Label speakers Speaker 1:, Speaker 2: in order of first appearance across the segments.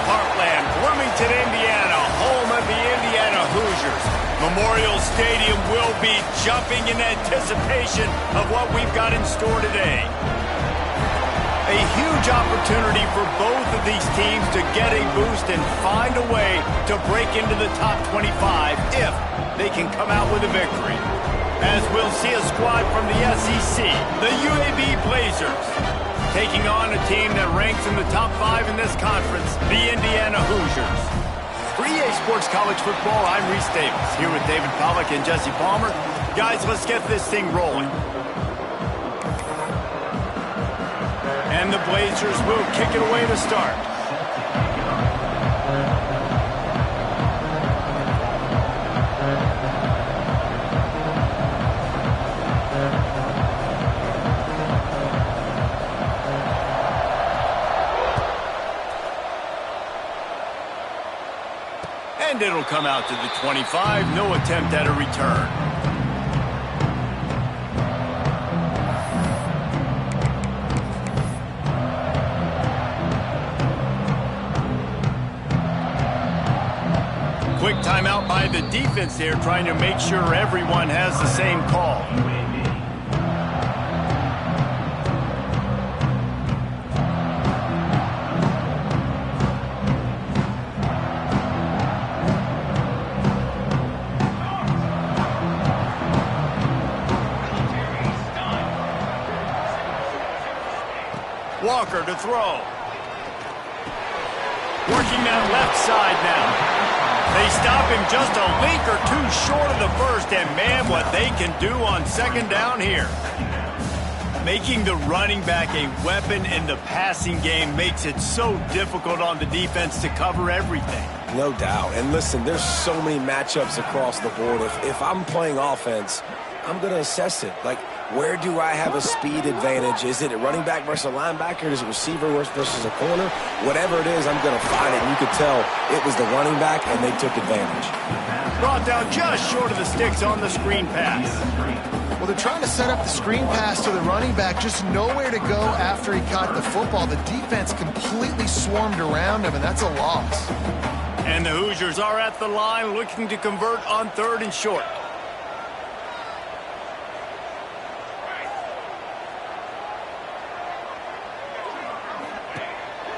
Speaker 1: heartland, Bloomington, Indiana, home of the Indiana Hoosiers. Memorial Stadium will be jumping in anticipation of what we've got in store today. A huge opportunity for both of these teams to get a boost and find a way to break into the top 25 if they can come out with a victory. As we'll see a squad from the SEC, the UAB Blazers, taking on a team that ranks in the top 5 in this conference, the Indiana Hoosiers. For EA Sports College Football, I'm Reese Davis, here with David Pollack and Jesse Palmer. Guys, let's get this thing rolling. And the Blazers will kick it away to start. And it'll come out to the 25. No attempt at a return. Quick timeout by the defense there, trying to make sure everyone has the same call. Walker to throw. Working that left side now. They stop him just a link or two short of the first, and man, what they can do on second down here. Making the running back a weapon in the passing game makes it so difficult on the defense to cover everything.
Speaker 2: No doubt. And listen, there's so many matchups across the board. If I'm playing offense, I'm going to assess it. Like, where do I have a speed advantage? Is it a running back versus a linebacker? Is it receiver versus a corner? Whatever it is, I'm going to find it. And you could tell it was the running back, and they took advantage.
Speaker 1: Brought down just short of the sticks on the screen pass.
Speaker 3: Well, they're trying to set up the screen pass to the running back, just nowhere to go after he caught the football. The defense completely swarmed around him, and that's a loss.
Speaker 1: And the Hoosiers are at the line looking to convert on 3rd and short.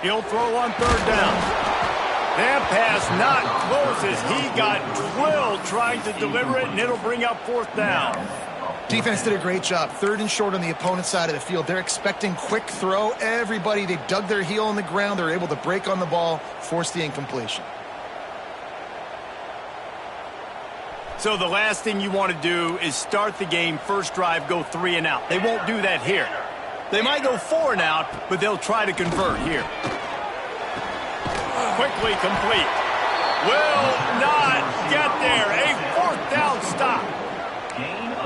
Speaker 1: He'll throw on 3rd down. That pass not close as he got drilled trying to deliver it, and it'll bring up 4th down.
Speaker 3: Defense did a great job. 3rd and short on the opponent's side of the field. They're expecting quick throw. Everybody, they dug their heel in the ground. They're able to break on the ball, force the incompletion.
Speaker 1: So the last thing you want to do is start the game, first drive, go 3 and out. They won't do that here. They might go 4 and out, but they'll try to convert here. Quickly complete. Will not get there. A 4th down stop.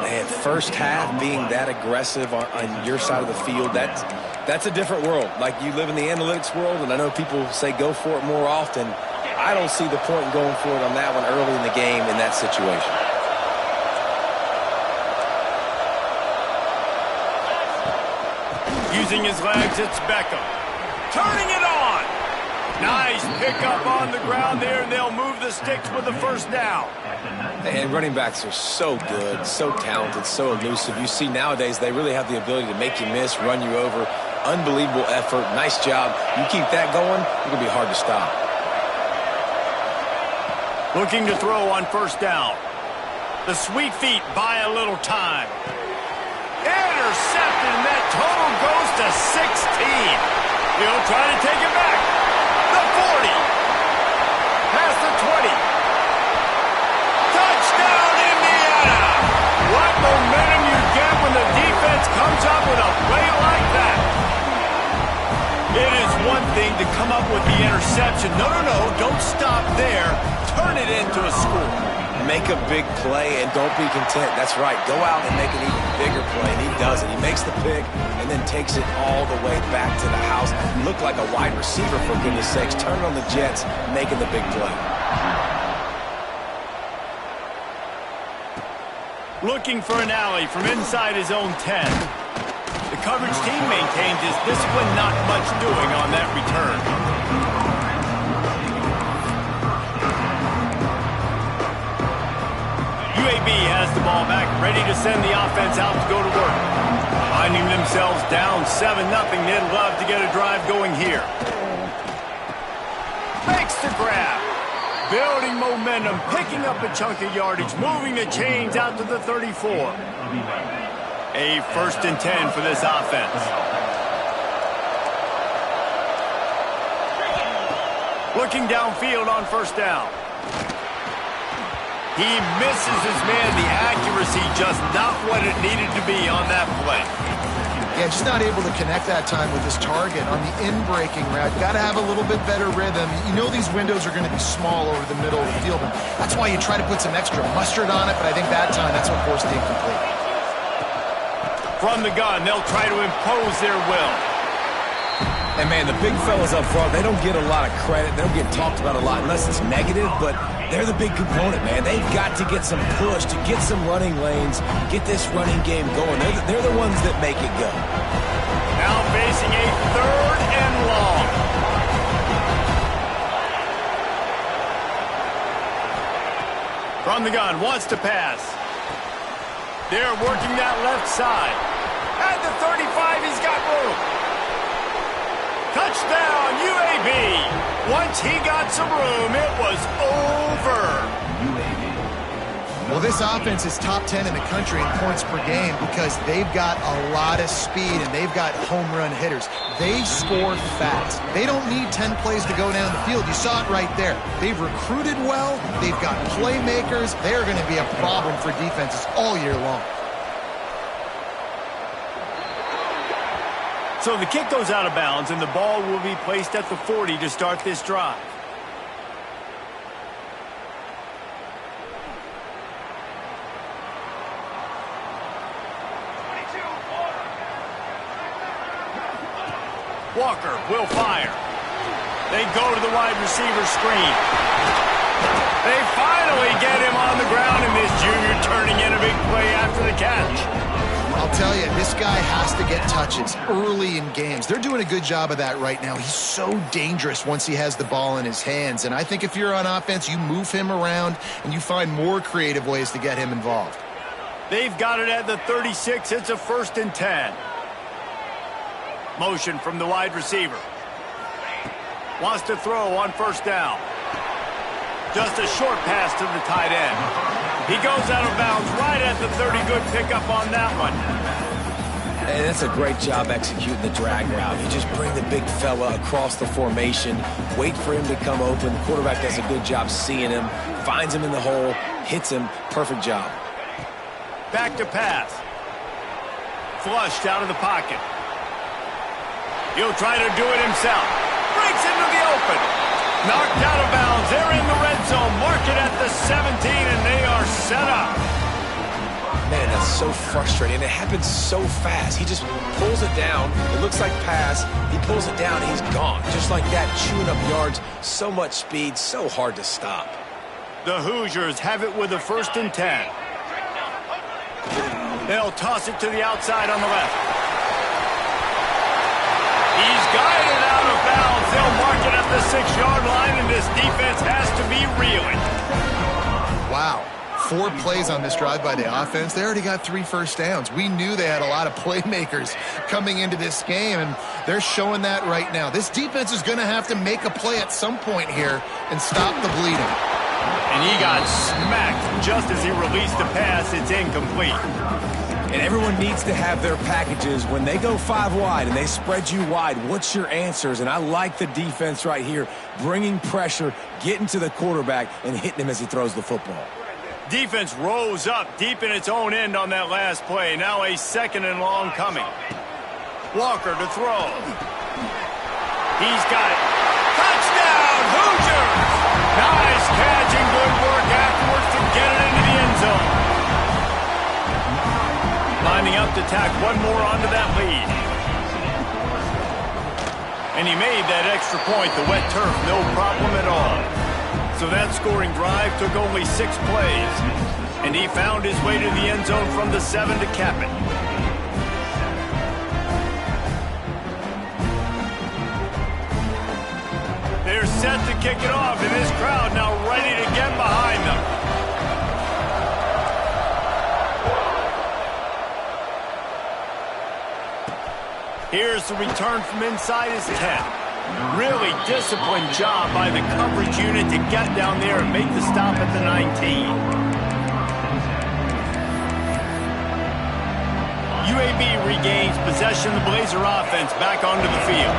Speaker 2: Man, first half being that aggressive on your side of the field, that's a different world. Like, you live in the analytics world, and I know people say go for it more often. I don't see the point in going for it on that one early in the game in that situation.
Speaker 1: Using his legs, it's Beckham. Turning it on. Nice pickup on the ground there, and they'll move the sticks with the 1st down.
Speaker 2: And running backs are so good, so talented, so elusive. You see nowadays they really have the ability to make you miss, run you over. Unbelievable effort. Nice job. You keep that going, it's going to be hard to stop.
Speaker 1: Looking to throw on 1st down. The sweet feet buy a little time. Intercepted, and that total goes to 16. He'll try to take it back. The 40. Past the 20. Touchdown, Indiana! What momentum you get when the defense comes up with a play like that. It is one thing to come up with the interception. No, don't stop there. Turn it into a score.
Speaker 2: Make a big play and don't be content. That's right. Go out and make an even bigger play, and he does it. He makes the pick and then takes it all the way back to the house. Look like a wide receiver, for goodness sakes. Turn on the Jets, making the big play.
Speaker 1: Looking for an alley from inside his own 10. The coverage team maintains his discipline, not much doing on that return. UAB has the ball back, ready to send the offense out to go to work. Finding themselves down 7-0, they'd love to get a drive going here. Makes the grab. Building momentum, picking up a chunk of yardage, moving the chains out to the 34. A 1st and 10 for this offense. Looking downfield on 1st down. He misses his man. The accuracy just not what it needed to be on that play.
Speaker 3: Yeah, just not able to connect that time with his target on the in-breaking route. Got to have a little bit better rhythm. You know these windows are going to be small over the middle of the field, and that's why you try to put some extra mustard on it, but I think that time that's what forced the incomplete.
Speaker 1: From the gun, they'll try to impose their will.
Speaker 2: And, man, the big fellas up front, they don't get a lot of credit. They don't get talked about a lot unless it's negative, but they're the big component, man. They've got to get some push, to get some running lanes, get this running game going. They're the ones that make it go.
Speaker 1: Now facing a 3rd and long. From the gun, wants to pass. They're working that left side. At the 35, he's got room. Touchdown, UAB. Once he got some room, it was over.
Speaker 3: Well, this offense is top 10 in the country in points per game because they've got a lot of speed and they've got home run hitters. They score fast. They don't need 10 plays to go down the field. You saw it right there. They've recruited well. They've got playmakers. They're going to be a problem for defenses all year long.
Speaker 1: So the kick goes out of bounds, and the ball will be placed at the 40 to start this drive. Walker will fire. They go to the wide receiver screen. They finally get him on the ground, and this junior turning in a big play after the catch.
Speaker 3: I'll tell you, this guy has to get touches early in games. They're doing a good job of that right now. He's so dangerous once he has the ball in his hands. And I think if you're on offense, you move him around and you find more creative ways to get him involved.
Speaker 1: They've got it at the 36. It's a 1st and 10. Motion from the wide receiver. Wants to throw on 1st down. Just a short pass to the tight end. He goes out of bounds right at the 30. Good pickup on that one.
Speaker 2: And that's a great job executing the drag route. You just bring the big fella across the formation, wait for him to come open. The quarterback does a good job seeing him, finds him in the hole, hits him. Perfect job.
Speaker 1: Back to pass. Flushed out of the pocket. He'll try to do it himself. Breaks into the open. Knocked out of bounds. They're in the red zone. Mark it at the 17, and they are set up.
Speaker 2: Man, that's so frustrating. It happens so fast. He just pulls it down. It looks like pass. He pulls it down, and he's gone. Just like that, chewing up yards. So much speed, so hard to stop.
Speaker 1: The Hoosiers have it with a 1st and 10. They'll toss it to the outside on the left. He's guided out of bounds. They'll mark it at the 6-yard line, and this defense has to be reeling.
Speaker 3: Wow. 4 plays on this drive by the offense. They already got 3 first downs. We knew they had a lot of playmakers coming into this game, and they're showing that right now. This defense is going to have to make a play at some point here and stop the bleeding.
Speaker 1: And he got smacked just as he released the pass. It's incomplete.
Speaker 2: And everyone needs to have their packages. When they go 5 wide and they spread you wide, what's your answers? And I like the defense right here, bringing pressure, getting to the quarterback, and hitting him as he throws the football.
Speaker 1: Defense rose up deep in its own end on that last play. Now a 2nd and long coming. Walker to throw. He's got it. Touchdown, Hoosiers! Nice catch and good work afterwards to get it into the end zone. Lining up to tack one more onto that lead. And he made that extra point, the wet turf, no problem at all. So that scoring drive took only 6 plays. And he found his way to the end zone from the 7 to cap it. They're set to kick it off, and this crowd now ready to get behind them. Here's the return from inside his 10. Really disciplined job by the coverage unit to get down there and make the stop at the 19. UAB regains possession of the Blazer offense back onto the field.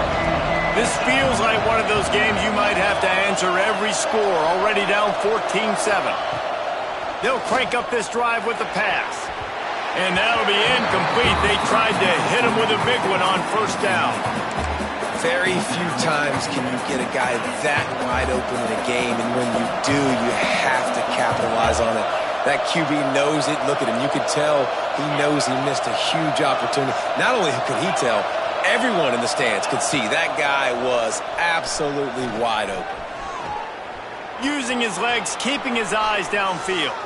Speaker 1: This feels like one of those games you might have to answer every score, already down 14-7. They'll crank up this drive with the pass. And that'll be incomplete. They tried to hit him with a big one on first down.
Speaker 2: Very few times can you get a guy that wide open in a game, and when you do, you have to capitalize on it. That QB knows it. Look at him. You could tell he knows he missed a huge opportunity. Not only could he tell, everyone in the stands could see that guy was absolutely wide open.
Speaker 1: Using his legs, keeping his eyes downfield.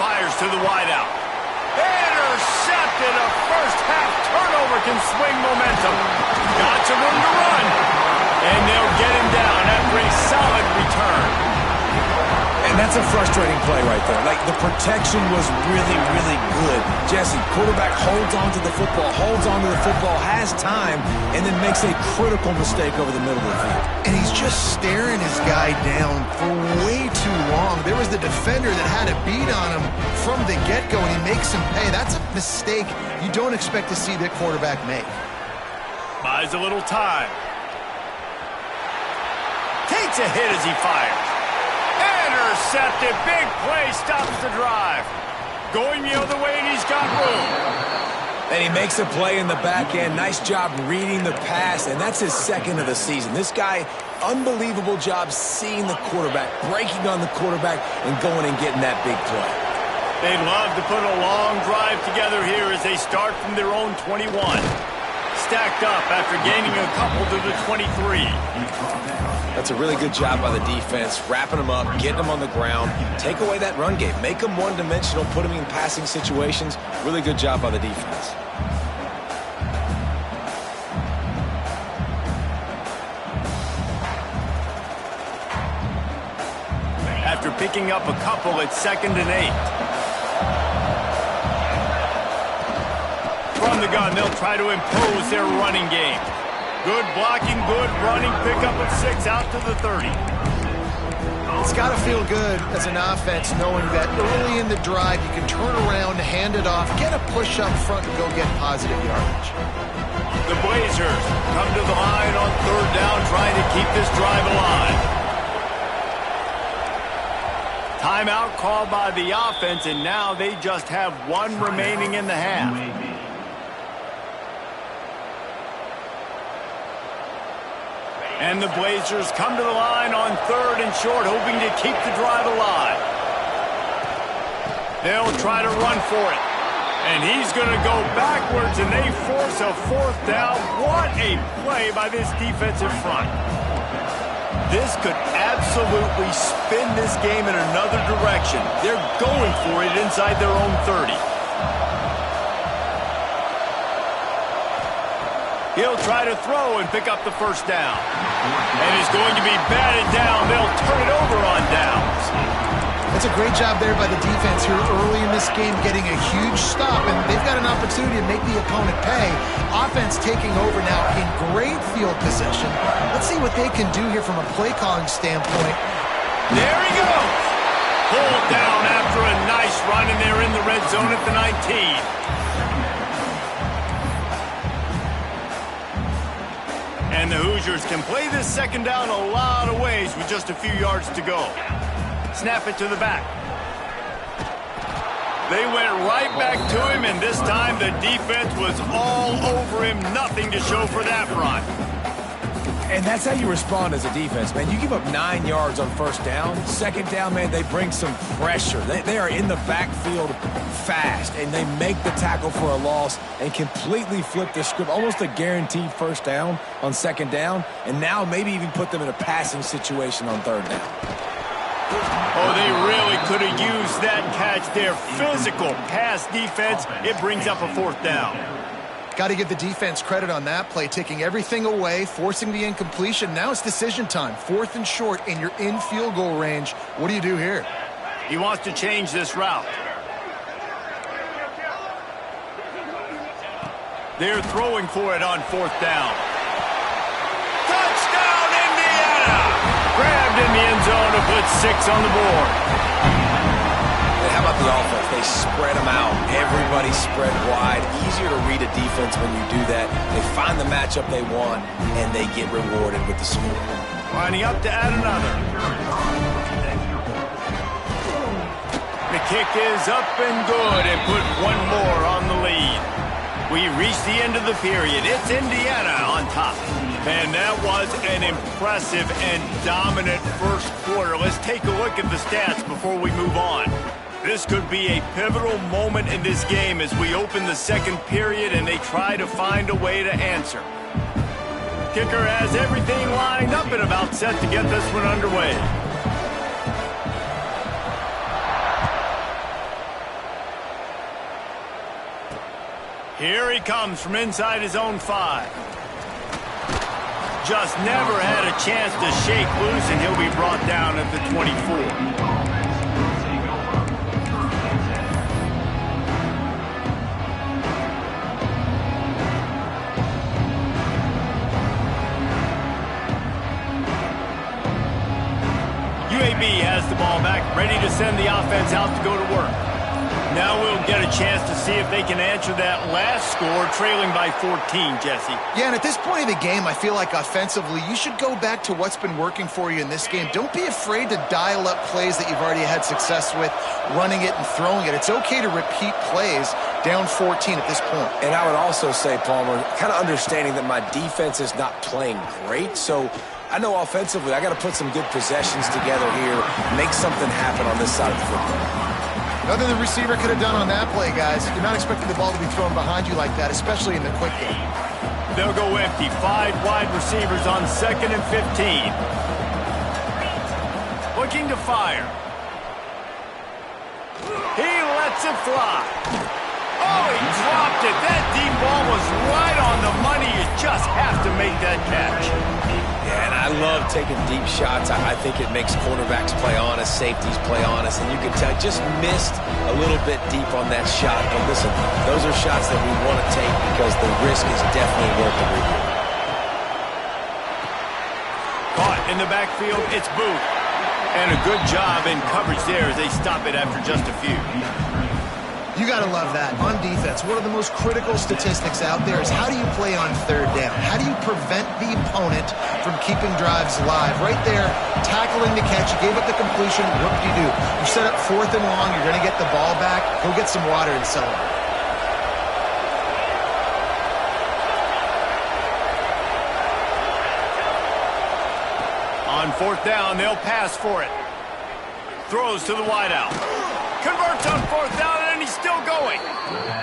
Speaker 1: Fires to the wideout. Intercepted. A first-half turnover can swing momentum. Got some room to run. And they'll get him down after a solid return.
Speaker 2: And that's a frustrating play right there. Like, the protection was really, really good. Jesse, quarterback holds on to the football, has time, and then makes a critical mistake over the middle of the field.
Speaker 3: And he's just staring his guy down for way too long. There was the defender that had a beat on him from the get-go, and he makes him pay. That's a mistake you don't expect to see that quarterback make.
Speaker 1: Buys a little time. Takes a hit as he fires. Intercepted. Big play. Stops the drive. Going the other way, and he's got room.
Speaker 2: And he makes a play in the back end. Nice job reading the pass, and that's his second of the season. This guy, unbelievable job seeing the quarterback, breaking on the quarterback, and going and getting that big play.
Speaker 1: They'd love to put a long drive together here as they start from their own 21. Stacked up after gaining a couple to the 23.
Speaker 2: That's a really good job by the defense, wrapping them up, getting them on the ground, take away that run game, make them one-dimensional, put them in passing situations. Really good job by the defense.
Speaker 1: After picking up a couple, it's 2nd and 8. From the gun, they'll try to impose their running game. Good blocking, good running, pickup of 6 out to the 30.
Speaker 3: It's got to feel good as an offense knowing that early in the drive you can turn around, hand it off, get a push up front, and go get positive yardage.
Speaker 1: The Blazers come to the line on 3rd down, trying to keep this drive alive. Timeout called by the offense, and now they just have 1 remaining in the half. And the Blazers come to the line on 3rd and short, hoping to keep the drive alive. They'll try to run for it. And he's going to go backwards, and they force a 4th down. What a play by this defensive front. This could absolutely spin this game in another direction. They're going for it inside their own 30. He'll try to throw and pick up the first down. And he's going to be batted down. They'll turn it over on downs.
Speaker 3: That's a great job there by the defense here early in this game, getting a huge stop, and they've got an opportunity to make the opponent pay. Offense taking over now in great field position. Let's see what they can do here from a play calling standpoint.
Speaker 1: There he goes. Pulled down after a nice run, and they're in the red zone at the 19. And the Hoosiers can play this 2nd down a lot of ways with just a few yards to go. Snap it to the back. They went right back to him, and this time the defense was all over him. Nothing to show for that run.
Speaker 2: And that's how you respond as a defense, man. You give up 9 yards on 1st down. 2nd down, man, they bring some pressure. They are in the backfield fast, and they make the tackle for a loss and completely flip the script. Almost a guaranteed 1st down on 2nd down, and now maybe even put them in a passing situation on 3rd down.
Speaker 1: Oh, they really could have used that catch there. Physical pass defense. It brings up a 4th down.
Speaker 3: Got to give the defense credit on that play, taking everything away, forcing the incompletion. Now it's decision time. 4th and short, and you're in field goal range. What do you do here?
Speaker 1: He wants to change this route. They're throwing for it on 4th down. Touchdown, Indiana! Grabbed in the end zone to put 6 on the board.
Speaker 2: And how about the offense? They spread them out. Everybody spread wide. Easier to read a defense when you do that. They find the matchup they want, and they get rewarded with the score.
Speaker 1: Lining up to add another. The kick is up and good and put one more on the lead. We reach the end of the period. It's Indiana on top. And that was an impressive and dominant first quarter. Let's take a look at the stats before we move on. This could be a pivotal moment in this game as we open the second period and they try to find a way to answer. Kicker has everything lined up and about set to get this one underway. Here he comes from inside his own 5. Just never had a chance to shake loose, and he'll be brought down at the 24. UAB has the ball back, ready to send the offense out to go to work. Now we'll get a chance to see if they can answer that last score, trailing by 14, Jesse.
Speaker 3: Yeah, and at this point of the game, I feel like offensively, you should go back to what's been working for you in this game. Don't be afraid to dial up plays that you've already had success with, running it and throwing it. It's okay to repeat plays down 14 at this point.
Speaker 2: And I would also say, Palmer, kind of understanding that my defense is not playing great, so I know offensively I got to put some good possessions together here, make something happen on this side of the football.
Speaker 3: Nothing the receiver could have done on that play, guys. You're not expecting the ball to be thrown behind you like that, especially in the quick game.
Speaker 1: They'll go empty. 5 wide receivers on 2nd and 15. Looking to fire. He lets it fly. Oh, he dropped it. That deep ball was right on the money. You just have to make that catch.
Speaker 2: Yeah, and I love taking deep shots. I think it makes quarterbacks play honest, safeties play honest, and you can tell just missed a little bit deep on that shot. But listen, those are shots that we want to take because the risk is definitely worth the reward.
Speaker 1: Caught in the backfield, it's Booth. And a good job in coverage there as they stop it after just a few.
Speaker 3: You got to love that. On defense, one of the most critical statistics out there is how do you play on 3rd down? How do you prevent the opponent from keeping drives live? Right there, tackling the catch. You gave up the completion. What do? You set up 4th and long. You're going to get the ball back. Go get some water and celebrate.
Speaker 1: On 4th down, they'll pass for it. Throws to the wideout. Converts on 4th down, and he's still going.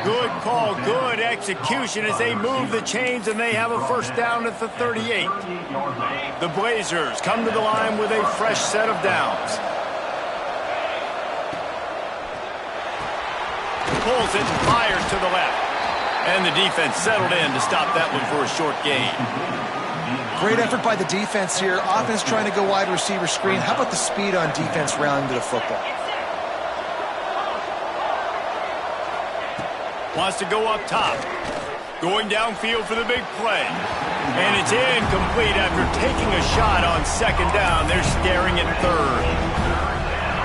Speaker 1: Good call, good execution as they move the chains, and they have a 1st down at the 38. The Blazers come to the line with a fresh set of downs. Pulls it and fires to the left. And the defense settled in to stop that one for a short gain.
Speaker 3: Great effort by the defense here. Offense trying to go wide receiver screen. How about the speed on defense rounding to the football?
Speaker 1: Wants to go up top. Going downfield for the big play. And it's incomplete after taking a shot on 2nd down. They're staring at 3rd.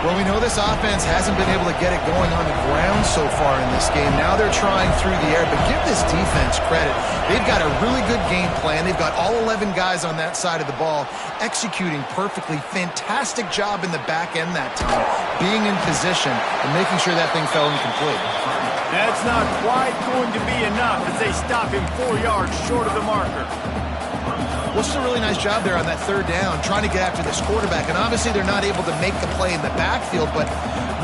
Speaker 3: Well, we know this offense hasn't been able to get it going on the ground so far in this game. Now they're trying through the air, but give this defense credit. They've got a really good game plan. They've got all 11 guys on that side of the ball executing perfectly. Fantastic job in the back end that time, being in position and making sure that thing fell incomplete.
Speaker 1: That's not quite going to be enough as they stop him 4 yards short of the marker.
Speaker 3: Well, it's a really nice job there on that 3rd down, trying to get after this quarterback. And obviously they're not able to make the play in the backfield, but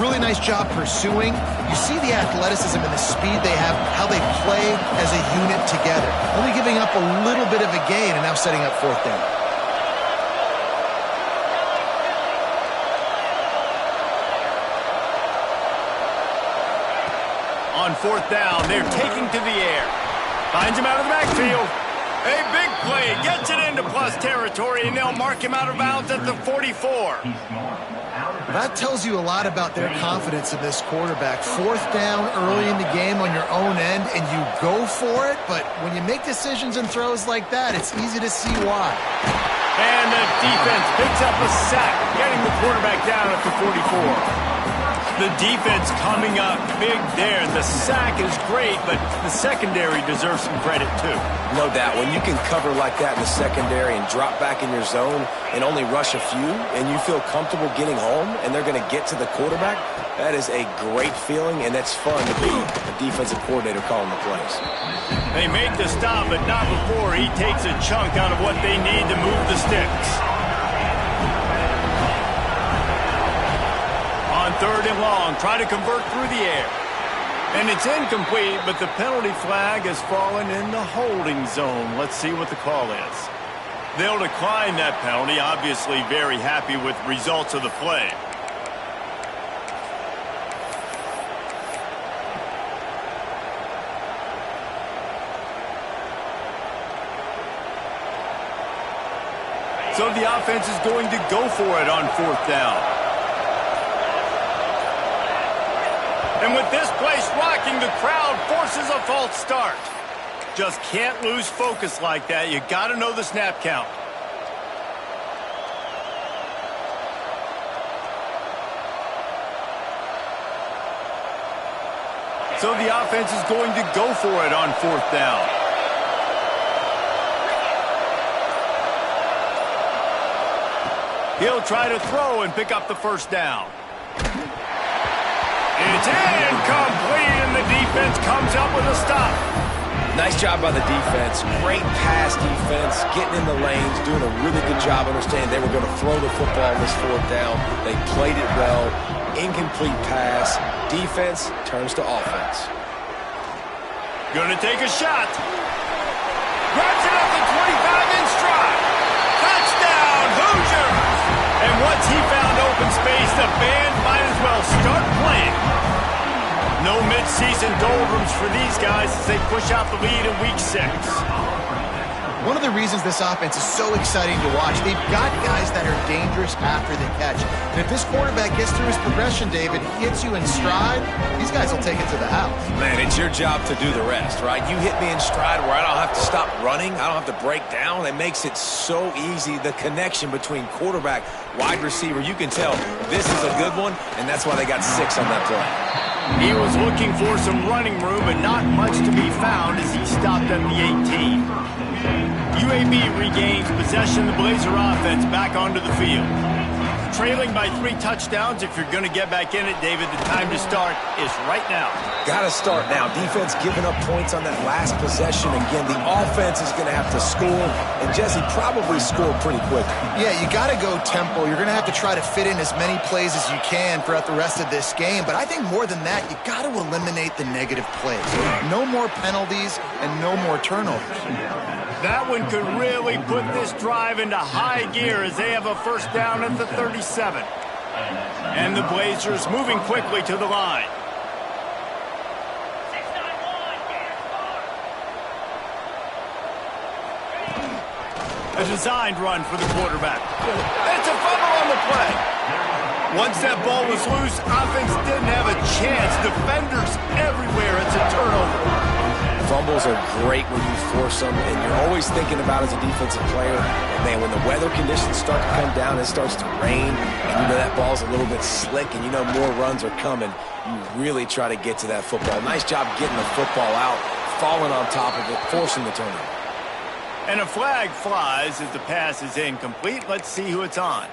Speaker 3: really nice job pursuing. You see the athleticism and the speed they have, how they play as a unit together. Only giving up a little bit of a gain and now setting up 4th down.
Speaker 1: On 4th down, they're taking to the air. Finds him out of the backfield. A big play, gets it into plus territory, and they'll mark him out of bounds at the 44.
Speaker 3: That tells you a lot about their confidence in this quarterback. 4th down early in the game on your own end, and you go for it, but when you make decisions and throws like that, it's easy to see why.
Speaker 1: And the defense picks up a sack, getting the quarterback down at the 44. The defense coming up big there. The sack is great, but the secondary deserves some credit too.
Speaker 2: No doubt. When you can cover like that in the secondary and drop back in your zone and only rush a few, and you feel comfortable getting home and they're going to get to the quarterback, that is a great feeling, and that's fun to be a defensive coordinator calling the plays.
Speaker 1: They make the stop, but not before he takes a chunk out of what they need to move the sticks. On 3rd and long, try to convert through the air. And it's incomplete, but the penalty flag has fallen in the holding zone. Let's see what the call is. They'll decline that penalty, obviously very happy with results of the play. So the offense is going to go for it on 4th down. And with this place rocking, the crowd forces a false start. Just can't lose focus like that. You got to know the snap count. So the offense is going to go for it on 4th down. He'll try to throw and pick up the 1st down. It's incomplete, and the defense comes up with a stop.
Speaker 2: Nice job by the defense. Great pass defense, getting in the lanes, doing a really good job understanding they were going to throw the football on this 4th down. They played it well. Incomplete pass. Defense turns to offense.
Speaker 1: Going to take a shot. Grabs it up the 25 in stride. Touchdown, Hoosiers! And once he found open space, the band might as well start playing. No mid-season doldrums for these guys as they push out the lead in Week 6.
Speaker 3: One of the reasons this offense is so exciting to watch, they've got guys that are dangerous after the catch. And if this quarterback gets through his progression, David, hits you in stride, these guys will take it to the house.
Speaker 2: Man, it's your job to do the rest, right? You hit me in stride where I don't have to stop running. I don't have to break down. It makes it so easy. The connection between quarterback, wide receiver, you can tell this is a good one, and that's why they got 6 on that play.
Speaker 1: He was looking for some running room, but not much to be found as he stopped at the 18. UAB regains possession. The Blazer offense back onto the field. Trailing by 3 touchdowns. If you're going to get back in it, David, the time to start is right now.
Speaker 2: Got to start now. Defense giving up points on that last possession. Again, the offense is going to have to score, and Jesse probably scored pretty quick.
Speaker 3: Yeah, you got to go tempo. You're going to have to try to fit in as many plays as you can throughout the rest of this game. But I think more than that, you got to eliminate the negative plays. No more penalties and no more turnovers.
Speaker 1: That one could really put this drive into high gear as they have a 1st down at the 37. And the Blazers moving quickly to the line. A designed run for the quarterback. It's a fumble on the play. Once that ball was loose, offense didn't have a chance. Defenders everywhere. It's a turnover.
Speaker 2: Fumbles are great when you force them, and you're always thinking about as a defensive player, and man, when the weather conditions start to come down, it starts to rain, and you know that ball's a little bit slick, and you know more runs are coming, you really try to get to that football. Nice job getting the football out, falling on top of it, forcing the turnover.
Speaker 1: And a flag flies as the pass is incomplete. Let's see who it's on.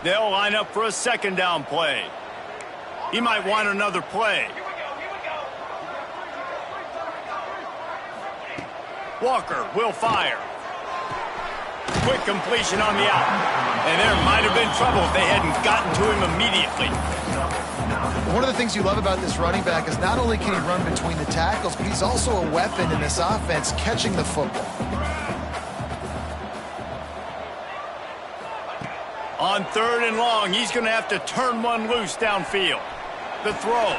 Speaker 1: They'll line up for a 2nd down play. He might want another play. Walker will fire. Quick completion on the out. And there might have been trouble if they hadn't gotten to him immediately.
Speaker 3: One of the things you love about this running back is not only can he run between the tackles, but he's also a weapon in this offense catching the football.
Speaker 1: On 3rd and long, he's going to have to turn one loose downfield. The throw.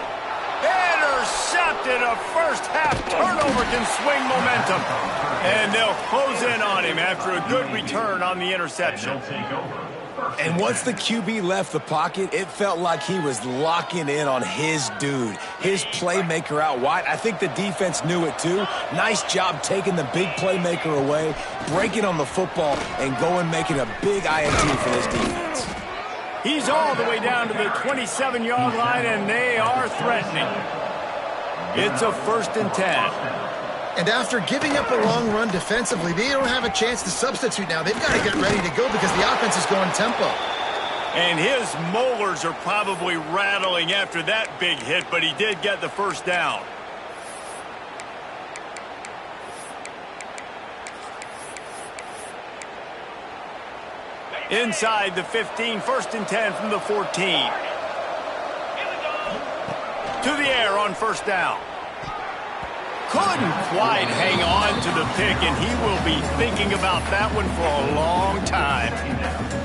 Speaker 1: Intercepted. A first-half turnover can swing momentum. And they'll close in on him after a good return on the interception.
Speaker 2: And once the QB left the pocket, it felt like he was locking in on his dude, his playmaker out wide. I think the defense knew it too. Nice job taking the big playmaker away, breaking on the football, and going making a big INT for this defense.
Speaker 1: He's all the way down to the 27-yard line, and they are threatening. It's a 1st and 10.
Speaker 3: And after giving up a long run defensively, they don't have a chance to substitute now. They've got to get ready to go because the offense is going tempo.
Speaker 1: And his molars are probably rattling after that big hit, but he did get the first down. Inside the 15, 1st and 10 from the 14. To the air on 1st down. Couldn't quite hang on to the pick, and he will be thinking about that one for a long time.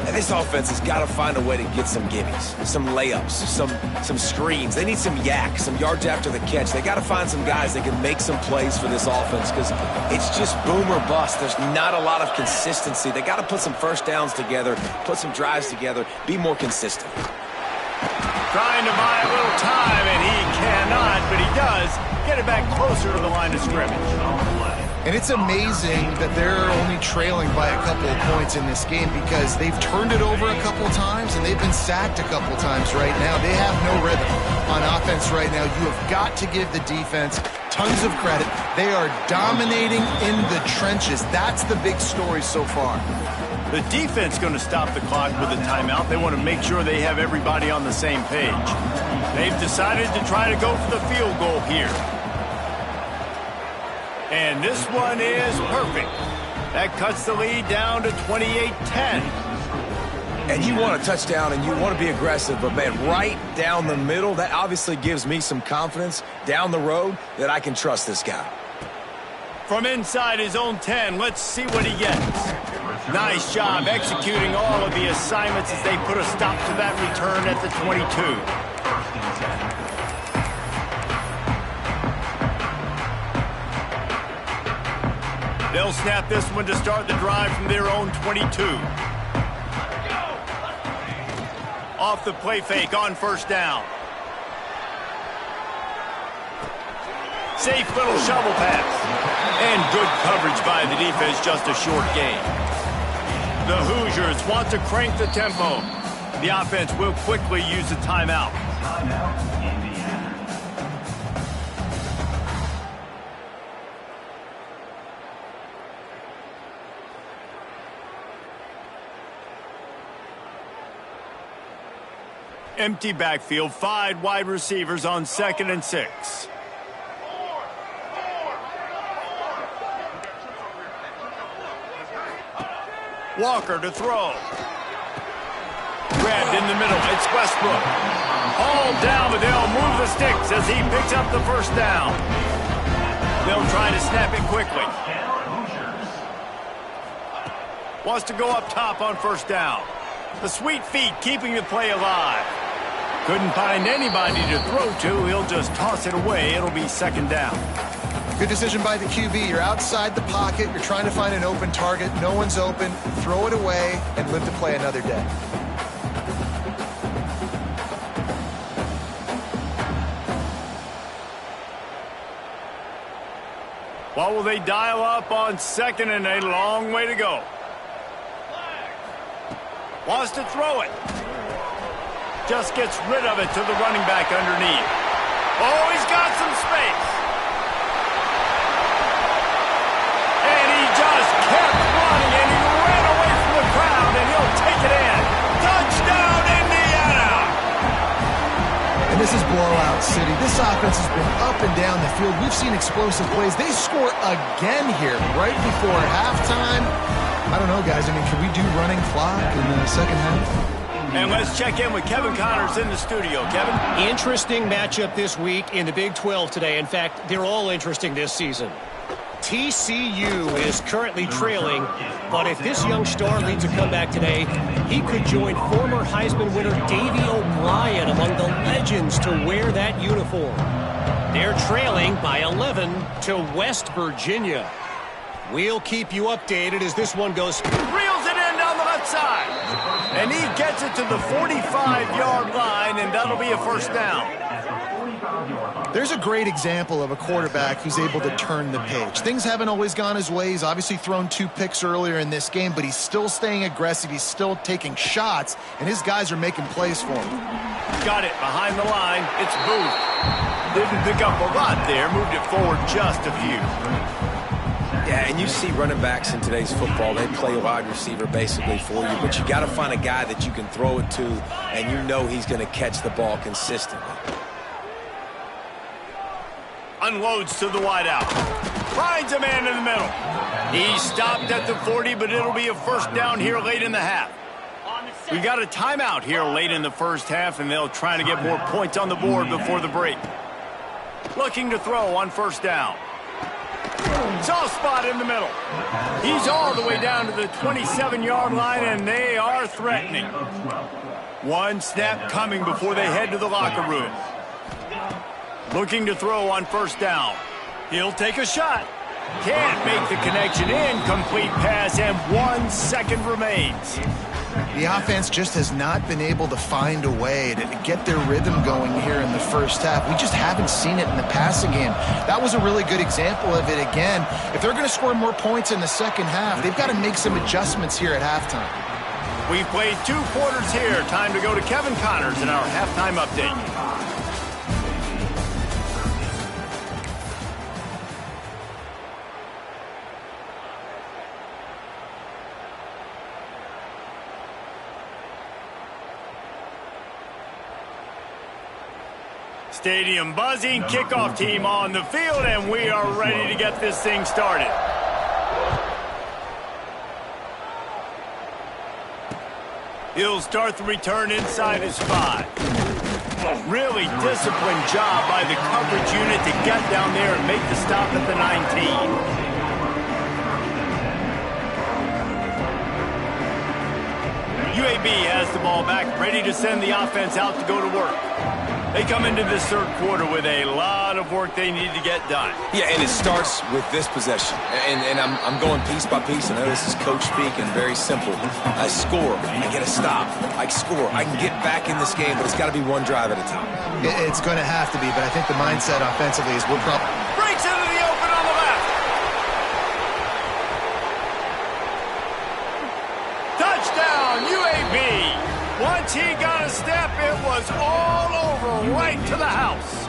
Speaker 2: And this offense has got to find a way to get some gimmies, some layups, some screens. They need some yak, some yards after the catch. They got to find some guys that can make some plays for this offense because it's just boom or bust. There's not a lot of consistency. They got to put some first downs together, put some drives together, be more consistent.
Speaker 1: Trying to buy a little time, and he cannot, but he does get it back closer to the line of scrimmage.
Speaker 3: And it's amazing that they're only trailing by a couple of points in this game because they've turned it over a couple of times and they've been sacked a couple of times right now. They have no rhythm on offense right now. You have got to give the defense tons of credit. They are dominating in the trenches. That's the big story so far.
Speaker 1: The defense going to stop the clock with a timeout. They want to make sure they have everybody on the same page. They've decided to try to go for the field goal here. And this one is perfect. That cuts the lead down to 28-10.
Speaker 2: And you want a touchdown and you want to be aggressive, but man, right down the middle, that obviously gives me some confidence down the road that I can trust this guy.
Speaker 1: From inside his own 10, let's see what he gets. Nice job executing all of the assignments as they put a stop to that return at the 22. They'll snap this one to start the drive from their own 22. Off the play fake on 1st down. Safe little shovel pass. And good coverage by the defense, just a short gain. The Hoosiers want to crank the tempo. The offense will quickly use a timeout. Empty backfield, 5 wide receivers on 2nd and 6. Walker to throw. Grabbed in the middle. It's Westbrook. All down, but they'll move the sticks as he picks up the first down. They'll try to snap it quickly. Wants to go up top on 1st down. The sweet feet keeping the play alive. Couldn't find anybody to throw to. He'll just toss it away. It'll be 2nd down.
Speaker 3: Good decision by the QB. You're outside the pocket. You're trying to find an open target. No one's open. Throw it away and live to play another day.
Speaker 1: What will they dial up on 2nd and a long way to go? Wants to throw it. Just gets rid of it to the running back underneath. Oh, he's got some space. And he just kept running, and he ran away from the crowd, and he'll take it in. Touchdown, Indiana!
Speaker 3: And this is blowout city. This offense has been up and down the field. We've seen explosive plays. They score again here right before halftime. I don't know, guys. I mean, can we do running clock in the 2nd half?
Speaker 1: And let's check in with Kevin Connors in the studio. Kevin?
Speaker 4: Interesting matchup this week in the Big 12 today. In fact, they're all interesting this season. TCU is currently trailing, but if this young star leads a comeback today, he could join former Heisman winner Davey O'Brien among the legends to wear that uniform. They're trailing by 11 to West Virginia. We'll keep you updated as this one goes.
Speaker 1: Reels it in down the left side. And he gets it to the 45-yard line, and that'll be a first down.
Speaker 3: There's a great example of a quarterback who's able to turn the page. Things haven't always gone his way. He's obviously thrown 2 picks earlier in this game, but he's still staying aggressive. He's still taking shots, and his guys are making plays for him.
Speaker 1: Got it behind the line. It's Booth. Didn't pick up a lot there. Moved it forward just a few.
Speaker 2: Yeah, and you see running backs in today's football, they play wide receiver basically for you, but you got to find a guy that you can throw it to, and you know he's going to catch the ball consistently.
Speaker 1: Unloads to the wideout. Finds a man in the middle. He stopped at the 40, but it'll be a first down here late in the half. We got a timeout here late in the first half, and they'll try to get more points on the board before the break. Looking to throw on first down. Soft spot in the middle. He's all the way down to the 27-yard line, and they are threatening. One snap coming before they head to the locker room. Looking to throw on first down. He'll take a shot. Can't make the connection. Incomplete pass, and 1 second remains.
Speaker 3: The offense just has not been able to find a way to get their rhythm going here in the first half. We just haven't seen it in the passing game. That was a really good example of it again. If they're going to score more points in the second half, they've got to make some adjustments here at halftime.
Speaker 1: We've played 2 quarters here. Time to go to Kevin Connors in our halftime update. Stadium buzzing, kickoff team on the field, and we are ready to get this thing started. He'll start the return inside his 5. Really disciplined job by the coverage unit to get down there and make the stop at the 19. UAB has the ball back, ready to send the offense out to go to work. They come into this third quarter with a lot of work they need to get done.
Speaker 2: Yeah, and it starts with this possession. And I'm going piece by piece. I know this is coach speak and very simple. I score. I get a stop. I score. I can get back in this game, but it's got to be one drive at a time.
Speaker 3: It's going to have to be, but I think the mindset offensively is we're probably...
Speaker 1: Breaks into the open on the left. Touchdown, UAB. Once he got a step, it was all over, right to the house.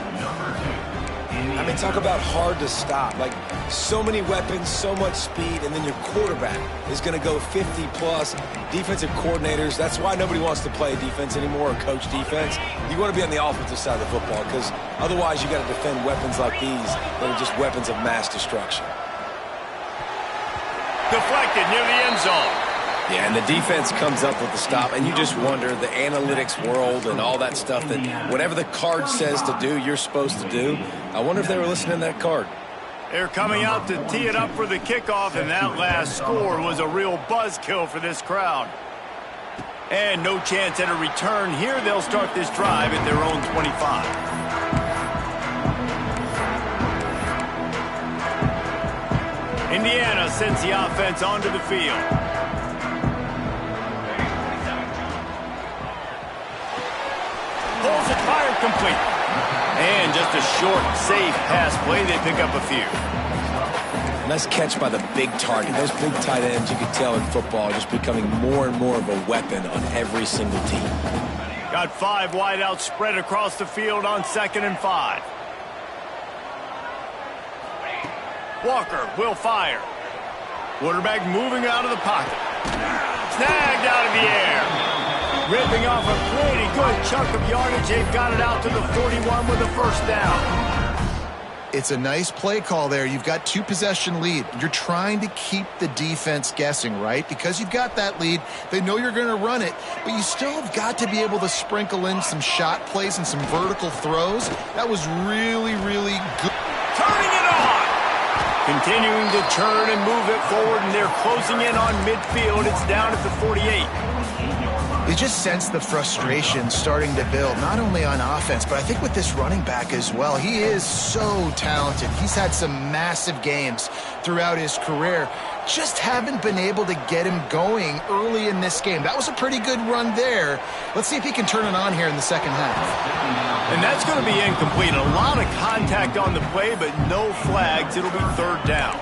Speaker 2: I mean, talk about hard to stop. Like, so many weapons, so much speed, and then your quarterback is going to go 50-plus. Defensive coordinators, that's why nobody wants to play defense anymore or coach defense. You want to be on the offensive side of the football because otherwise you got to defend weapons like these that are just weapons of mass destruction.
Speaker 1: Deflected near the end zone.
Speaker 2: Yeah, and the defense comes up with the stop, and you just wonder, the analytics world and all that stuff, that whatever the card says to do, you're supposed to do. I wonder if they were listening to that card.
Speaker 1: They're coming out to tee it up for the kickoff, and that last score was a real buzzkill for this crowd. And no chance at a return here. They'll start this drive at their own 25. Indiana sends the offense onto the field. Pulls it, fired complete. And just a short, safe pass play. They pick up a few.
Speaker 2: Nice catch by the big target. Those big tight ends, you can tell in football, are just becoming more and more of a weapon on every single team.
Speaker 1: Got 5 wideouts spread across the field on 2nd and 5. Walker will fire. Quarterback moving out of the pocket. Snagged out of the air. Ripping off a pretty good chunk of yardage. They've got it out to the 41 with a first down.
Speaker 3: It's a nice play call there. You've got 2 possession lead. You're trying to keep the defense guessing, right? Because you've got that lead. They know you're going to run it, but you still have got to be able to sprinkle in some shot plays and some vertical throws. That was really, really good.
Speaker 1: Turning it on. Continuing to turn and move it forward, and they're closing in on midfield. It's down at the 48.
Speaker 3: You just sense the frustration starting to build, not only on offense, but I think with this running back as well. He is so talented. He's had some massive games throughout his career. Just haven't been able to get him going early in this game. That was a pretty good run there. Let's see if he can turn it on here in the second half.
Speaker 1: And that's going to be incomplete. A lot of contact on the play, but no flags. It'll be third down.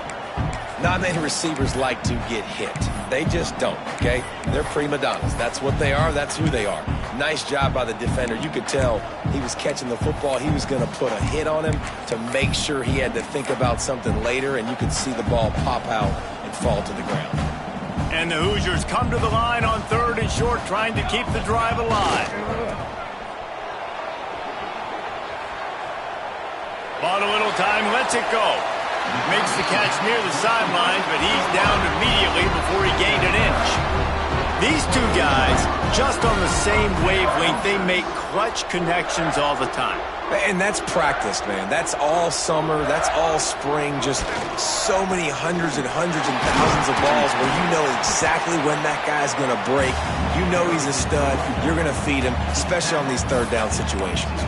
Speaker 2: Not many receivers like to get hit. They just don't, okay? They're prima donnas. That's what they are. That's who they are. Nice job by the defender. You could tell he was catching the football. He was going to put a hit on him to make sure he had to think about something later, and you could see the ball pop out and fall to the ground.
Speaker 1: And the Hoosiers come to the line on third and short, trying to keep the drive alive. Bought a little time, lets it go. Makes the catch near the sideline, but he's down immediately before he gained an inch. These two guys, just on the same wavelength, they make clutch connections all the time.
Speaker 2: And that's practice, man. That's all summer. That's all spring. Just so many hundreds and thousands of balls where you know exactly when that guy's going to break. You know he's a stud. You're going to feed him, especially on these third down situations.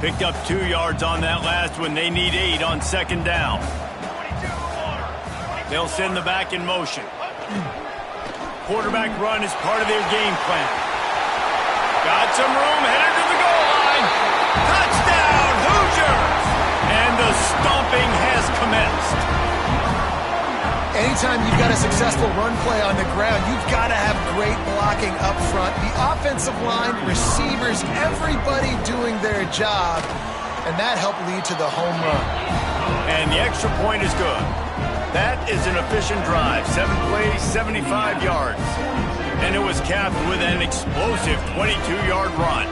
Speaker 1: Picked up 2 yards on that last one. They need 8 on second down. They'll send the back in motion. Quarterback run is part of their game plan. Got some room, headed to the goal line. Touchdown, Hoosiers! And the stomping has commenced.
Speaker 3: Anytime you've got a successful run play on the ground, you've got to have great blocking up front. The offensive line, receivers, everybody doing their job, and that helped lead to the home run.
Speaker 1: And the extra point is good. That is an efficient drive. 7 plays, 75 yards. And it was capped with an explosive 22-yard run.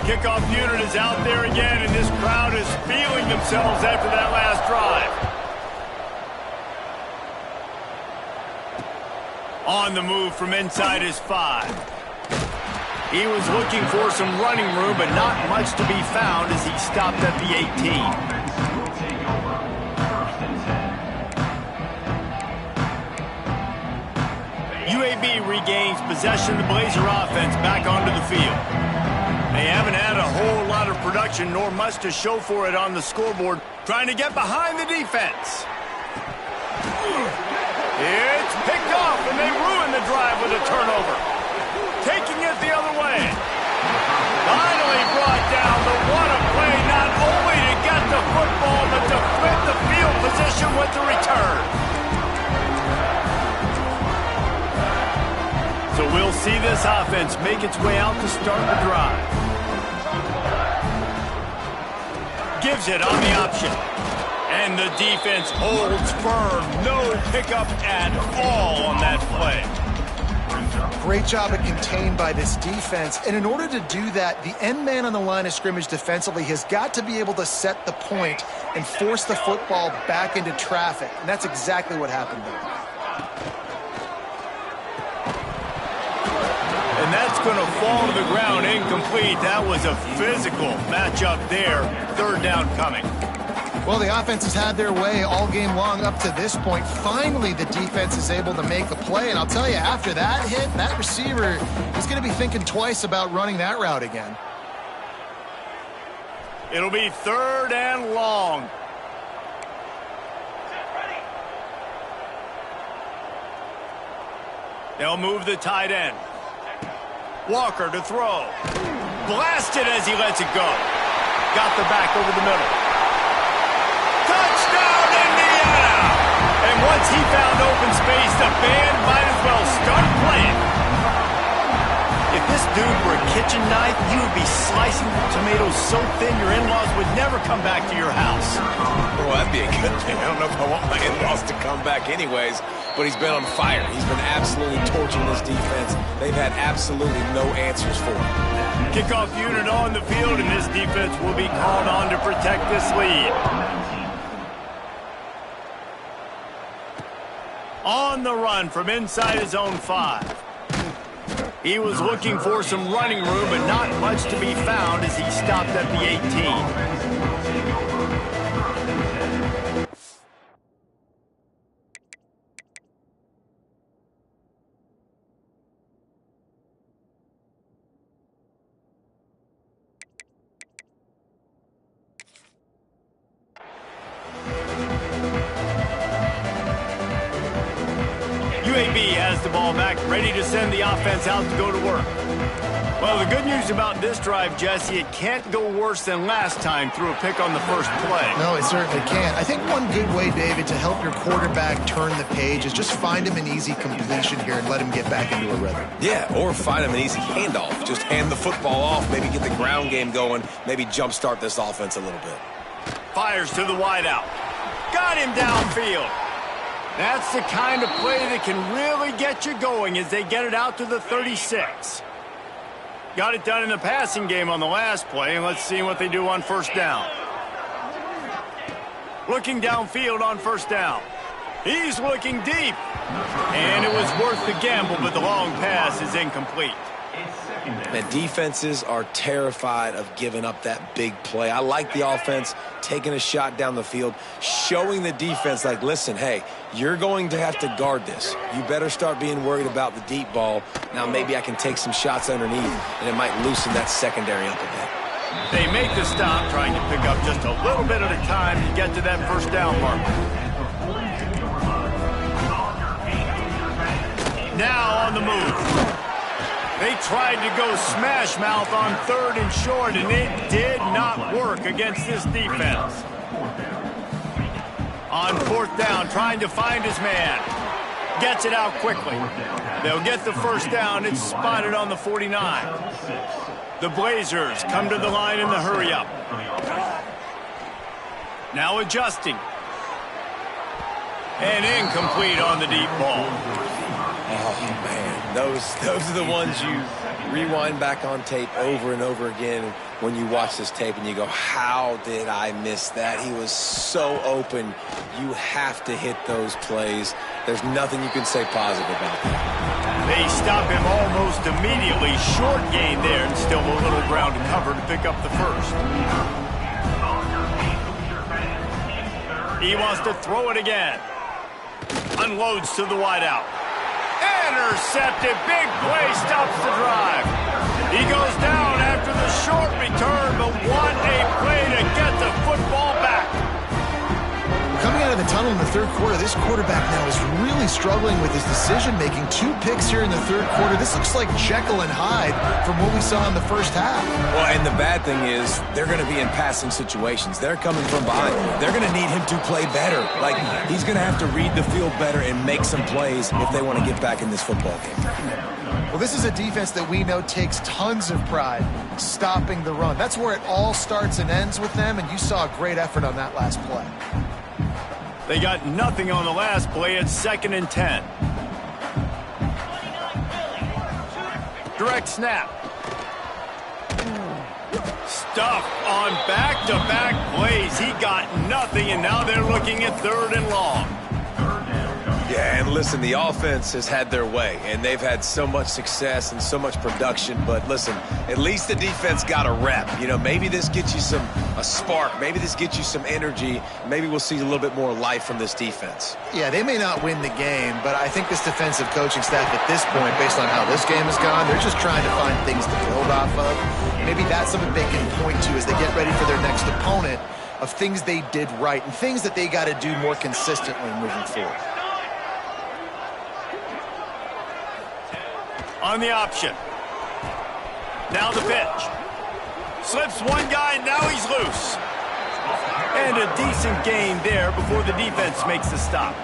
Speaker 1: Kickoff unit is out there again, and this crowd is feeling themselves after that last drive. On the move from inside his 5. He was looking for some running room, but not much to be found as he stopped at the 18. UAB regains possession of the Blazer offense back onto the field. They haven't had a whole lot of production, nor much to show for it on the scoreboard. Trying to get behind the defense. It's picked off, and they ruin the drive with a turnover. Taking it the other way. Finally brought down, but what a play, not only to get the football, but to flip the field position with the return. So we'll see this offense make its way out to start the drive. Gives it on the option. And the defense holds firm. No pickup at all on that play.
Speaker 3: Great job at contained by this defense. And in order to do that, the end man on the line of scrimmage defensively has got to be able to set the point and force the football back into traffic. And that's exactly what happened there.
Speaker 1: And that's going to fall to the ground incomplete. That was a physical matchup there. Third down coming.
Speaker 3: Well, the offense has had their way all game long up to this point. Finally, the defense is able to make a play. And I'll tell you, after that hit, that receiver is going to be thinking twice about running that route again.
Speaker 1: It'll be third and long. They'll move the tight end. Walker to throw. Blasted as he lets it go. Got the back over the middle. Touchdown, Indiana! And once he found open space, the band might as well start playing. If this dude were a kitchen knife, you would be slicing tomatoes so thin your in-laws would never come back to your house.
Speaker 2: Well, that'd be a good thing. I don't know if I want my in-laws to come back anyways, but he's been on fire. He's been absolutely torching this defense. They've had absolutely no answers for him.
Speaker 1: Kickoff unit on the field, and this defense will be called on to protect this lead. On the run from inside his own 5. He was looking for some running room, but not much to be found as he stopped at the 18. UAB has the ball back, ready to send the offense out to go to work. Well, the good news about this drive, Jesse, it can't go worse than last time through a pick on the first play.
Speaker 3: No, it certainly can't. I think one good way, David, to help your quarterback turn the page is just find him an easy completion here and let him get back into a rhythm.
Speaker 2: Yeah, or find him an easy handoff. Just hand the football off, maybe get the ground game going, maybe jumpstart this offense a little bit.
Speaker 1: Fires to the wideout. Got him downfield. That's the kind of play that can really get you going as they get it out to the 36. Got it done in the passing game on the last play, and let's see what they do on first down. Looking downfield on first down. He's looking deep. And it was worth the gamble, but the long pass is incomplete.
Speaker 2: Man, defenses are terrified of giving up that big play. I like the offense taking a shot down the field, showing the defense like, listen, hey, you're going to have to guard this. You better start being worried about the deep ball. Now maybe I can take some shots underneath, and it might loosen that secondary up a bit.
Speaker 1: They make the stop, trying to pick up just a little bit at a time to get to that first down mark. Now on the move. They tried to go smash mouth on 3rd and short, and it did not work against this defense. On 4th down, trying to find his man. Gets it out quickly. They'll get the first down. It's spotted on the 49. The Blazers come to the line in the hurry-up. Now adjusting. And incomplete on the deep ball.
Speaker 2: Oh, man, those are the ones you rewind back on tape over and over again when you watch this tape and you go, how did I miss that? He was so open. You have to hit those plays. There's nothing you can say positive about that.
Speaker 1: They stop him almost immediately. Short gain there and still a little ground to cover to pick up the first. He wants to throw it again. Unloads to the wideout. Intercepted. Big play stops the drive. He goes down after the short return, but what a play to get the football back.
Speaker 3: Coming out of the tunnel in the 3rd quarter, this quarterback now is really struggling with his decision-making. 2 picks here in the 3rd quarter. This looks like Jekyll and Hyde from what we saw in the first half.
Speaker 2: Well, and the bad thing is they're going to be in passing situations. They're coming from behind. They're going to need him to play better. Like, he's going to have to read the field better and make some plays if they want to get back in this football game.
Speaker 3: Well, this is a defense that we know takes tons of pride stopping the run. That's where it all starts and ends with them, and you saw a great effort on that last play.
Speaker 1: They got nothing on the last play. It's 2nd and 10. Direct snap. Stuffed on back-to-back plays. He got nothing, and now they're looking at 3rd and long.
Speaker 2: Yeah, and listen, the offense has had their way, and they've had so much success and so much production. But listen, at least the defense got a rep. You know, maybe this gets you a spark. Maybe this gets you some energy. Maybe we'll see a little bit more life from this defense.
Speaker 3: Yeah, they may not win the game, but I think this defensive coaching staff at this point, based on how this game has gone, they're just trying to find things to build off of. Maybe that's something they can point to as they get ready for their next opponent, of things they did right and things that they got to do more consistently moving forward.
Speaker 1: On the option. Now the pitch. Slips one guy, and now he's loose. And a decent gain there before the defense makes the stop.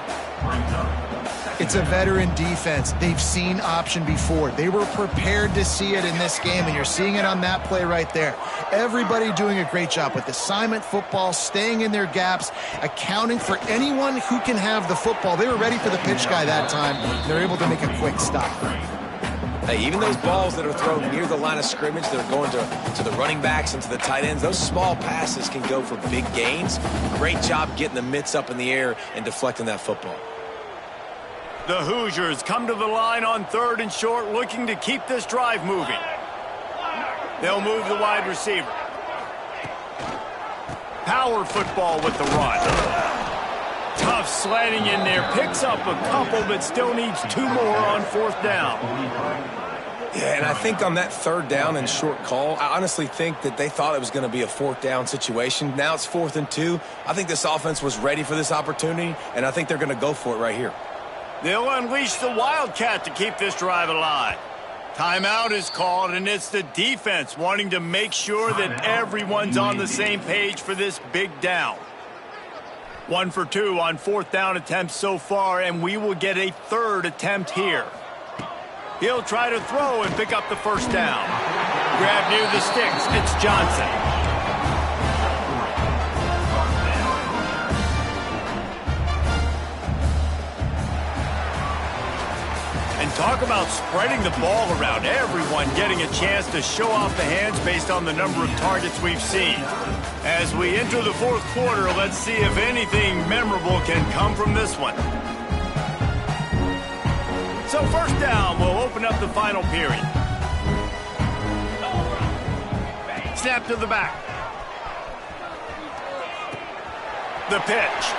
Speaker 3: It's a veteran defense. They've seen option before. They were prepared to see it in this game, and you're seeing it on that play right there. Everybody doing a great job with assignment football, staying in their gaps, accounting for anyone who can have the football. They were ready for the pitch guy that time. They're able to make a quick stop.
Speaker 2: Hey, even those balls that are thrown near the line of scrimmage that are going to the running backs and to the tight ends, those small passes can go for big gains. Great job getting the mitts up in the air and deflecting that football.
Speaker 1: The Hoosiers come to the line on 3rd and short, looking to keep this drive moving. They'll move the wide receiver. Power football with the run. Tough slanting in there. Picks up a couple, but still needs 2 more on 4th down.
Speaker 2: Yeah, and I think on that 3rd down and short call, I honestly think that they thought it was going to be a 4th down situation. Now it's 4th and 2. I think this offense was ready for this opportunity, and I think they're going to go for it right here.
Speaker 1: They'll unleash the Wildcat to keep this drive alive. Timeout is called, and it's the defense wanting to make sure that everyone's on the same page for this big down. 1 for 2 on 4th down attempts so far, and we will get a 3rd attempt here. He'll try to throw and pick up the 1st down. Grab near the sticks. It's Johnson. And talk about spreading the ball around. Everyone getting a chance to show off the hands based on the number of targets we've seen. As we enter the 4th quarter, let's see if anything memorable can come from this one. So 1st down will open up the final period. Snap to the back. The pitch.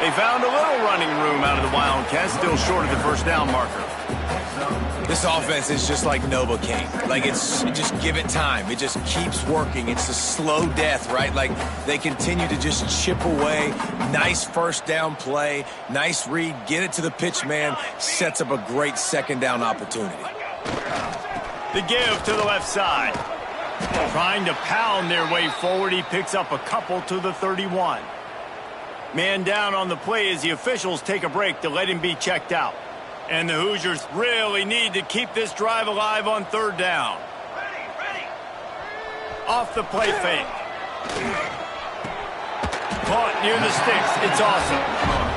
Speaker 1: They found a little running room out of the Wildcats, still short of the 1st down marker.
Speaker 2: This offense is just like Novocaine. Like, just give it time. It just keeps working. It's a slow death, right? Like, they continue to just chip away. Nice 1st down play. Nice read. Get it to the pitch man. Sets up a great 2nd down opportunity.
Speaker 1: The give to the left side. Trying to pound their way forward. He picks up a couple to the 31. Man down on the play as the officials take a break to let him be checked out. And the Hoosiers really need to keep this drive alive on 3rd down. Off the play fake. Caught near the sticks. It's awesome.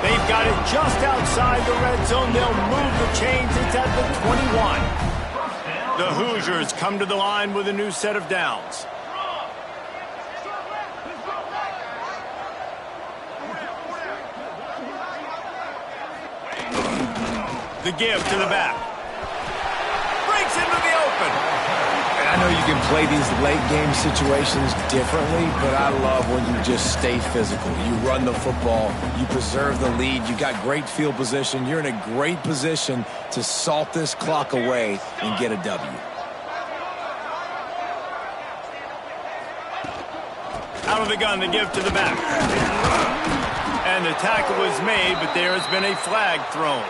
Speaker 1: They've got it just outside the red zone. They'll move the chains. It's at the 21. The Hoosiers come to the line with a new set of downs. The give to the back. Breaks into the open.
Speaker 2: And I know you can play these late game situations differently, but I love when you just stay physical. You run the football. You preserve the lead. You got great field position. You're in a great position to salt this clock away and get a W.
Speaker 1: Out of the gun, the give to the back. And the tackle was made, but there has been a flag thrown.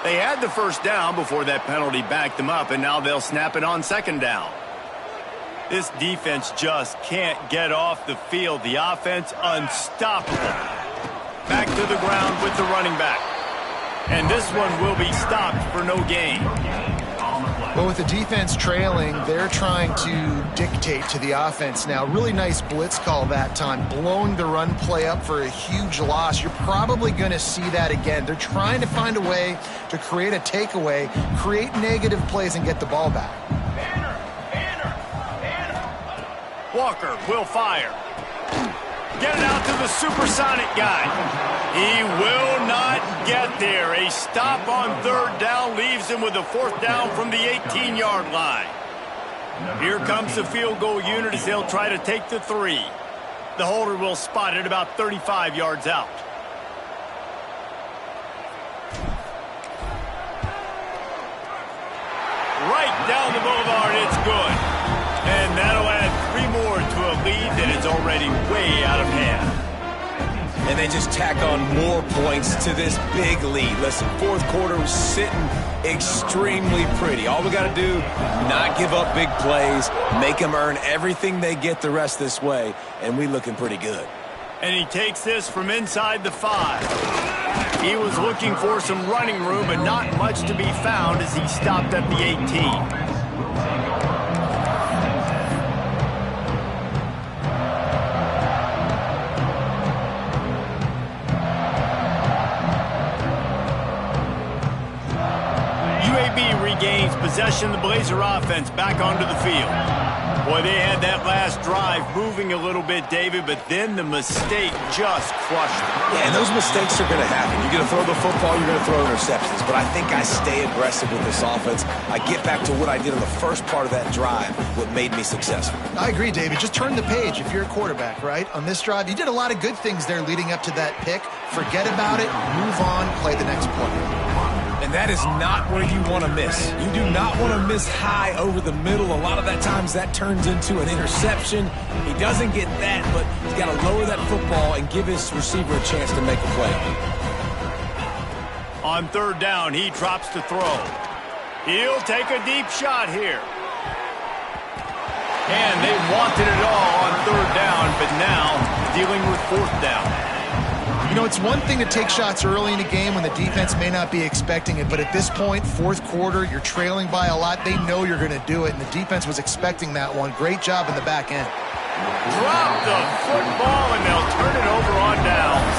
Speaker 1: They had the 1st down before that penalty backed them up, and now they'll snap it on 2nd down. This defense just can't get off the field. The offense unstoppable. Back to the ground with the running back. And this one will be stopped for no gain.
Speaker 3: Well, with the defense trailing, they're trying to dictate to the offense now. Really nice blitz call that time, blowing the run play up for a huge loss. You're probably going to see that again. They're trying to find a way to create a takeaway, create negative plays, and get the ball back.
Speaker 1: Walker will fire. Get it out to the supersonic guy. He will not get there. A stop on 3rd down leaves him with a 4th down from the 18-yard line. Here comes the field goal unit as they'll try to take the 3. The holder will spot it about 35 yards out. Right down the boulevard, it's good. And that'll add 3 more to a lead that is already way out of hand.
Speaker 2: And they just tack on more points to this big lead. Listen, 4th quarter was sitting extremely pretty. All we got to do, not give up big plays, make them earn everything they get the rest this way, and we looking pretty good.
Speaker 1: And he takes this from inside the 5. He was looking for some running room, but not much to be found as he stopped at the 18. UAB regains possession. The Blazer offense back onto the field. Boy, they had that last drive moving a little bit, David, but then the mistake just crushed them.
Speaker 2: Yeah, and those mistakes are going to happen. You're going to throw the football, you're going to throw interceptions. But I think I stay aggressive with this offense. I get back to what I did in the first part of that drive, what made me successful.
Speaker 3: I agree, David. Just turn the page if you're a quarterback, right? On this drive, you did a lot of good things there leading up to that pick. Forget about it, move on, play the next play.
Speaker 2: And that is not where you want to miss. You do not want to miss high over the middle. A lot of that times that turns into an interception. He doesn't get that, but he's got to lower that football and give his receiver a chance to make a play.
Speaker 1: On third down, he drops to throw. He'll take a deep shot here. And they wanted it all on third down, but now dealing with fourth down.
Speaker 3: You know, it's one thing to take shots early in a game when the defense may not be expecting it, but at this point, fourth quarter, you're trailing by a lot. They know you're going to do it, and the defense was expecting that one. Great job in the back end.
Speaker 1: Drop the football, and they'll turn it over on downs.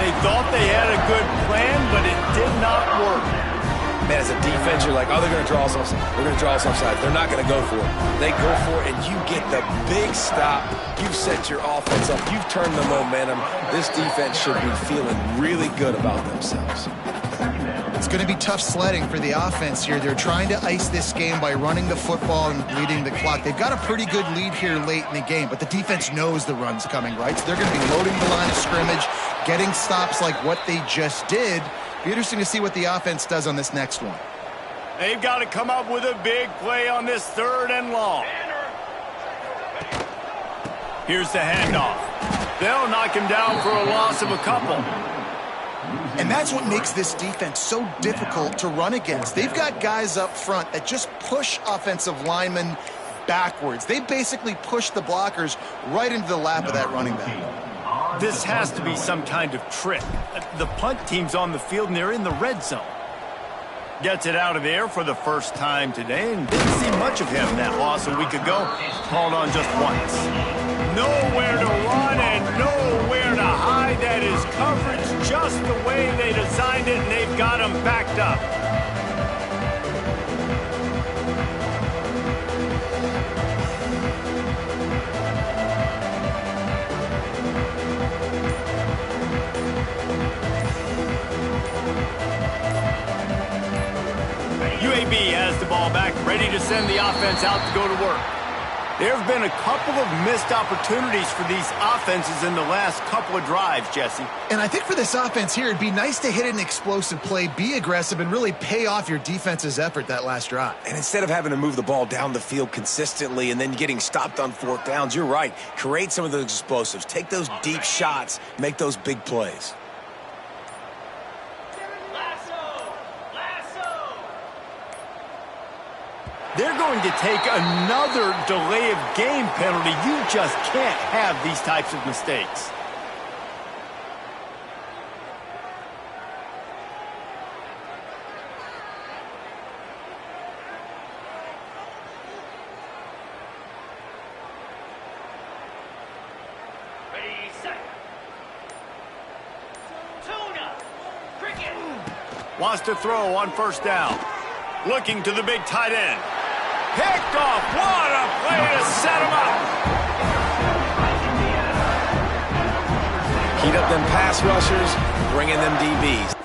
Speaker 1: They thought they had a good plan, but it did not work.
Speaker 2: Man, as a defense, you're like, oh, they're going to draw us offside. They're going to draw us offside. They're not going to go for it. They go for it, and you get the big stop. You've set your offense up. You've turned the momentum. This defense should be feeling really good about themselves.
Speaker 3: It's going to be tough sledding for the offense here. They're trying to ice this game by running the football and leading the clock. They've got a pretty good lead here late in the game, but the defense knows the run's coming, right? So they're going to be loading the line of scrimmage, getting stops like what they just did. Be interesting to see what the offense does on this next one.
Speaker 1: They've got to come up with a big play on this third and long. Here's the handoff. They'll knock him down for a loss of a couple.
Speaker 3: And that's what makes this defense so difficult to run against. They've got guys up front that just push offensive linemen backwards. They basically push the blockers right into the lap of that running back.
Speaker 1: This has to be some kind of trick. The punt team's on the field and they're in the red zone. Gets it out of there for the first time today and didn't see much of him that loss a week ago. Called on just once. Nowhere to run and nowhere to hide. That is coverage just the way they designed it, and they've got him backed up. UAB has the ball back, ready to send the offense out to go to work. There have been a couple of missed opportunities for these offenses in the last couple of drives, Jesse.
Speaker 3: And I think for this offense here, it'd be nice to hit an explosive play, be aggressive, and really pay off your defense's effort that last drive.
Speaker 2: And instead of having to move the ball down the field consistently and then getting stopped on fourth downs, you're right. Create some of those explosives. Take those deep shots. Make those big plays.
Speaker 1: They're going to take another delay of game penalty. You just can't have these types of mistakes.
Speaker 5: Ready, set. Tuna. Cricket.
Speaker 1: Wants to throw on first down. Looking to the big tight end. Picked off. What a play to set him up.
Speaker 2: Heat up them pass rushers, bring in them DBs.